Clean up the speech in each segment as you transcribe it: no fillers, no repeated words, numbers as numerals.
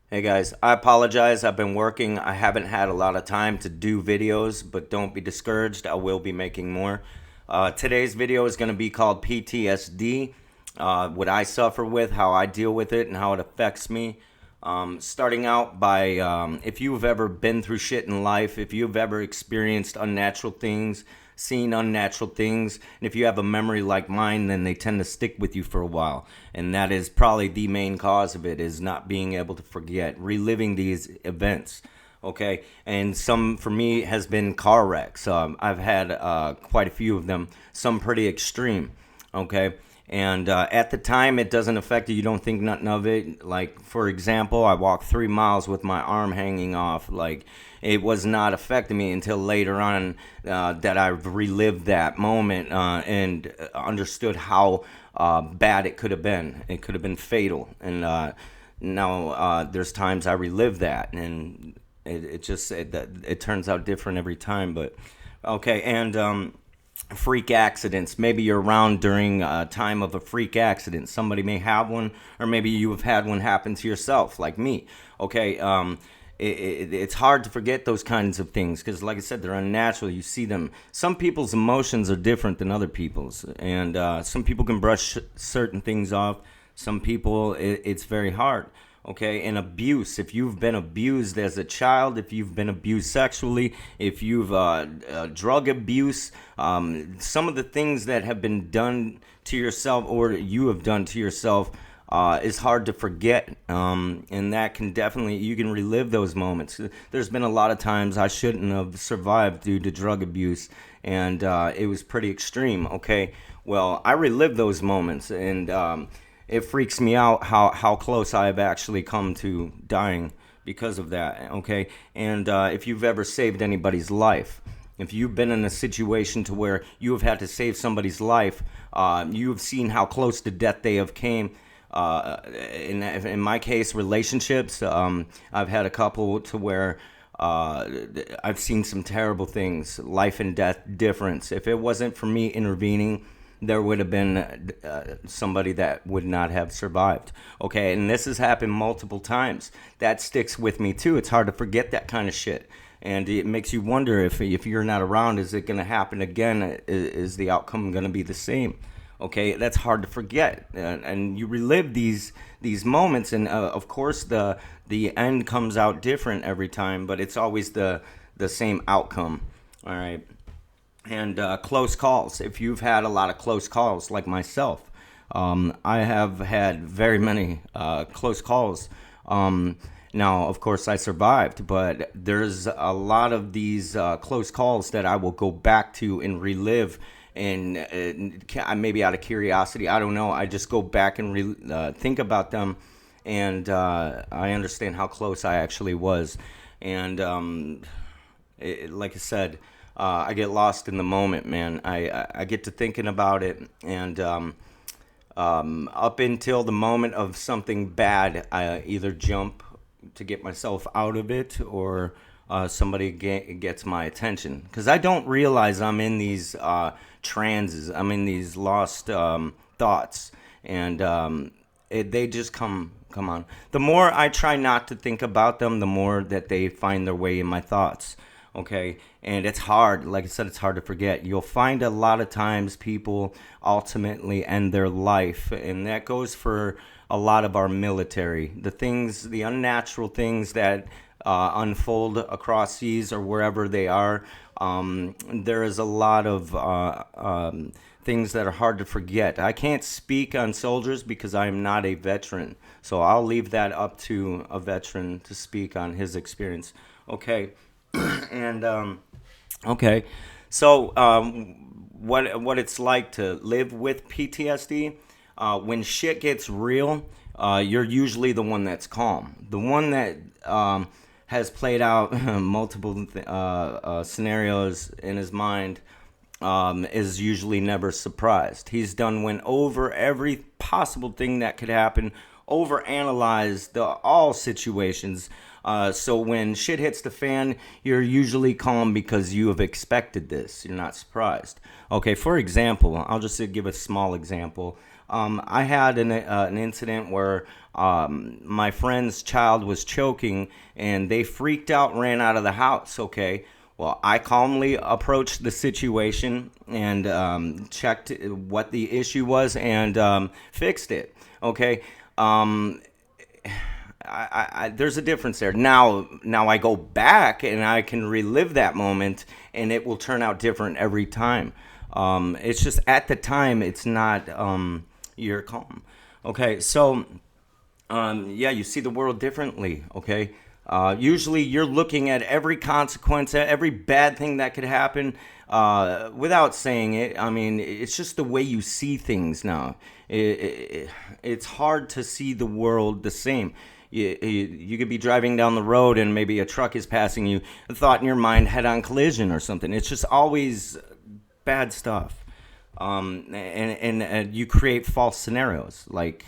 Hey guys, I apologize. I've been working. I haven't had a lot of time to do videos, but don't be discouraged. I will be making more. Today's video is going to be called PTSD, what I suffer with, how I deal with it, and how it affects me. Starting out by if you've ever been through shit in life, if you've ever experienced unnatural things, seen unnatural things, and if you have a memory like mine, then they tend to stick with you for a while. And that is probably the main cause of it, is not being able to forget, reliving these events. Okay, and some for me has been car wrecks. I've had quite a few of them, some pretty extreme. Okay, and at the time it doesn't affect you. You don't think nothing of it. Like, for example, I walked 3 miles with my arm hanging off. Like, it was not affecting me until later on that I relived that moment and understood how bad it could have been. It could have been fatal. And now there's times I relive that, and it turns out different every time. But okay, and freak accidents. Maybe you're around during a time of a freak accident. Somebody may have one, or maybe you have had one happen to yourself, like me. Okay, it's hard to forget those kinds of things because, like I said, they're unnatural. You see them. Some people's emotions are different than other people's, and some people can brush certain things off. Some people, it's very hard. Okay, and abuse. If you've been abused as a child, if you've been abused sexually, if you've drug abuse, some of the things that have been done to yourself or you have done to yourself is hard to forget, and that can definitely, you can relive those moments. There's been a lot of times I shouldn't have survived due to drug abuse, and it was pretty extreme. Okay, well, I relive those moments, and it freaks me out how close I've actually come to dying because of that. Okay, and if you've ever saved anybody's life, if you've been in a situation to where you have had to save somebody's life, you have seen how close to death they have came. In my case, relationships. I've had a couple to where I've seen some terrible things, life and death difference. If it wasn't for me intervening, there would have been somebody that would not have survived. Okay, and this has happened multiple times. That sticks with me too. It's hard to forget that kind of shit. And it makes you wonder if you're not around, is it going to happen again? Is the outcome going to be the same? Okay, that's hard to forget, and you relive these moments, and of course the end comes out different every time, but it's always the same outcome. All right, and close calls. If you've had a lot of close calls, like myself, I have had very many close calls. Now, of course, I survived, but there's a lot of these close calls that I will go back to and relive. And maybe out of curiosity, I don't know. I just go back and think about them, and I understand how close I actually was. And like I said, I get lost in the moment, man. I get to thinking about it, and up until the moment of something bad, I either jump to get myself out of it, or somebody gets my attention, because I don't realize I'm in these trances. I'm in these lost thoughts, and they just come on. The more I try not to think about them, the more that they find their way in my thoughts. Okay, and it's hard. Like I said, it's hard to forget. You'll find a lot of times people ultimately end their life, and that goes for a lot of our military. The things, the unnatural things that unfold across seas or wherever they are. There is a lot of things that are hard to forget. I can't speak on soldiers because I am not a veteran, so I'll leave that up to a veteran to speak on his experience. Okay, and okay, so what it's like to live with PTSD. When shit gets real, you're usually the one that's calm. The one that has played out multiple scenarios in his mind is usually never surprised. He's went over every possible thing that could happen, overanalyzed all situations. So when shit hits the fan, you're usually calm because you have expected this. You're not surprised. Okay, for example, I'll just give a small example. I had an incident where my friend's child was choking, and they freaked out, ran out of the house. Okay, well, I calmly approached the situation and checked what the issue was and fixed it. Okay. Um, there's a difference there. Now I go back and I can relive that moment, and it will turn out different every time. It's just at the time, it's not you're calm. Okay, so yeah, you see the world differently. Okay, usually you're looking at every consequence, every bad thing that could happen, without saying it. I mean, it's just the way you see things now. It's hard to see the world the same. You could be driving down the road and maybe a truck is passing you. A thought in your mind, head-on collision or something. It's just always bad stuff. And you create false scenarios, like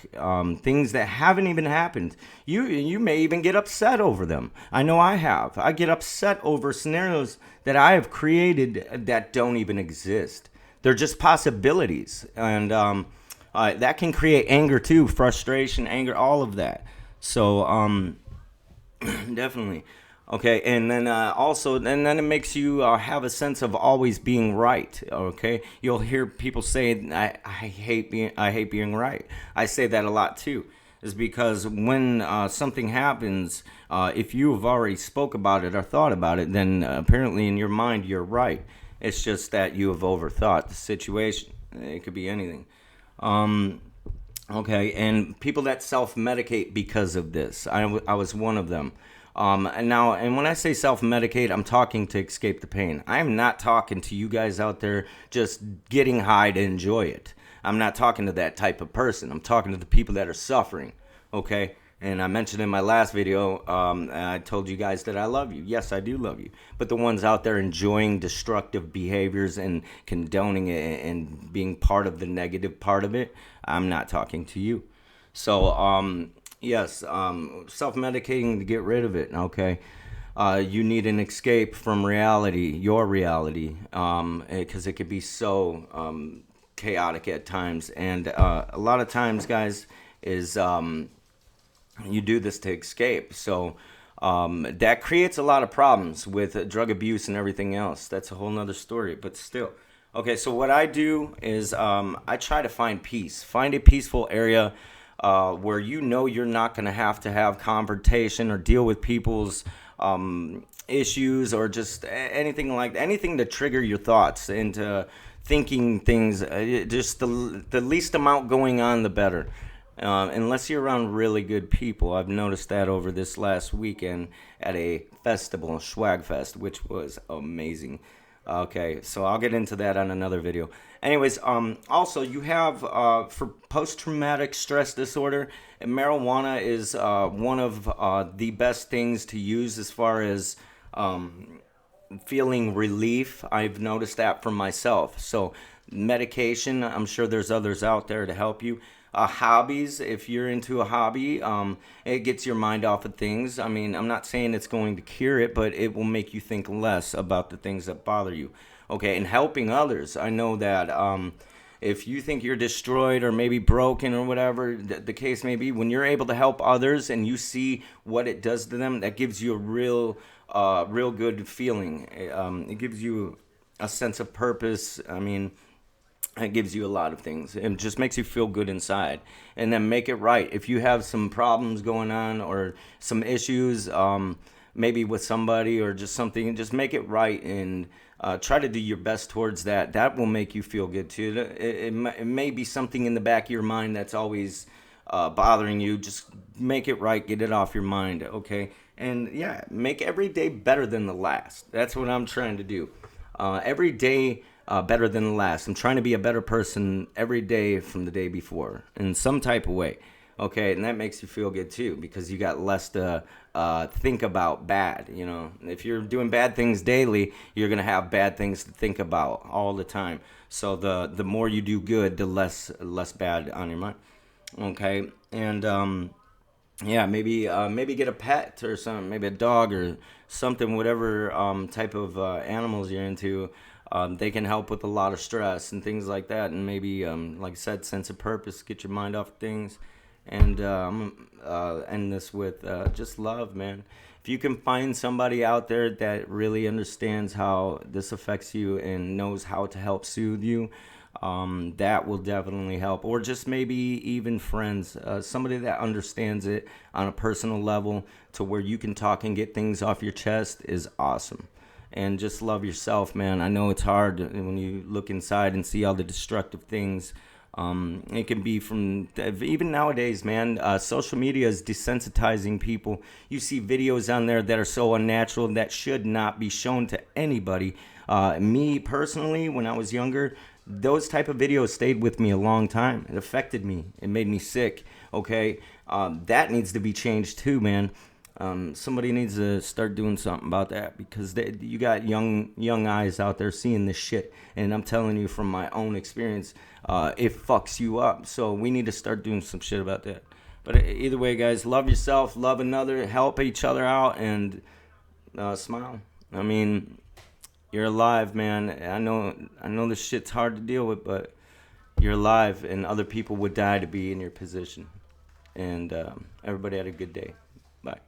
things that haven't even happened. You may even get upset over them. I know I have. I get upset over scenarios that I have created that don't even exist. They're just possibilities, and that can create anger too, frustration, anger, all of that. So definitely. Okay, and then also, and then it makes you have a sense of always being right. Okay, you'll hear people say, I hate being right." I say that a lot too, is because when something happens, if you have already spoke about it or thought about it, then apparently in your mind you're right. It's just that you have overthought the situation. It could be anything. Okay, and people that self-medicate because of this. I was one of them. And when I say self-medicate, I'm talking to escape the pain. I'm not talking to you guys out there just getting high to enjoy it. I'm not talking to that type of person. I'm talking to the people that are suffering, okay? And I mentioned in my last video, I told you guys that I love you. Yes, I do love you. But the ones out there enjoying destructive behaviors and condoning it and being part of the negative part of it, I'm not talking to you. So, yes, self-medicating to get rid of it, okay? You need an escape from reality, your reality, because it could be so chaotic at times. And a lot of times, guys, is you do this to escape. So that creates a lot of problems with drug abuse and everything else. That's a whole nother story, but still. Okay, so what I do is I try to find peace. Find a peaceful area where you know you're not going to have confrontation or deal with people's issues or just anything like anything to trigger your thoughts into thinking things. Just the least amount going on, the better. Unless you're around really good people. I've noticed that over this last weekend at a festival, Swag Fest, which was amazing. Okay, so I'll get into that on another video. Anyways, also you have for post-traumatic stress disorder, marijuana is one of the best things to use as far as feeling relief. I've noticed that for myself. So medication, I'm sure there's others out there to help you. Hobbies, if you're into a hobby, it gets your mind off of things. I mean, I'm not saying it's going to cure it, but it will make you think less about the things that bother you. Okay, and helping others. I know that if you think you're destroyed or maybe broken or whatever the case may be, when you're able to help others and you see what it does to them, that gives you a real good feeling. It gives you a sense of purpose. I mean, it gives you a lot of things. It just makes you feel good inside. And then make it right. If you have some problems going on or some issues, maybe with somebody or just something, just make it right and try to do your best towards that. That will make you feel good too. It may be something in the back of your mind that's always bothering you. Just make it right. Get it off your mind, okay? And yeah, make every day better than the last. That's what I'm trying to do. Every day better than the last. I'm trying to be a better person every day from the day before in some type of way. Okay, and that makes you feel good too because you got less to think about bad. You know, if you're doing bad things daily, you're gonna have bad things to think about all the time. So the more you do good, the less bad on your mind. Okay, and yeah, maybe get a pet or something, maybe a dog or something, whatever type of animals you're into. They can help with a lot of stress and things like that, and maybe, like I said, sense of purpose, get your mind off things. And end this with just love, man. If you can find somebody out there that really understands how this affects you and knows how to help soothe you, that will definitely help. Or just maybe even friends, somebody that understands it on a personal level to where you can talk and get things off your chest is awesome. And just love yourself, man. I know it's hard when you look inside and see all the destructive things. It can be from, even nowadays, man, social media is desensitizing people. You see videos on there that are so unnatural that should not be shown to anybody. Me personally, when I was younger, those type of videos stayed with me a long time. It affected me. It made me sick. Okay, that needs to be changed too, man. Somebody needs to start doing something about that, because you got young eyes out there seeing this shit, and I'm telling you from my own experience, it fucks you up. So we need to start doing some shit about that. But either way, guys, love yourself, love another, help each other out, and smile. I mean, you're alive, man. I know this shit's hard to deal with, but you're alive, and other people would die to be in your position. And everybody had a good day. Bye.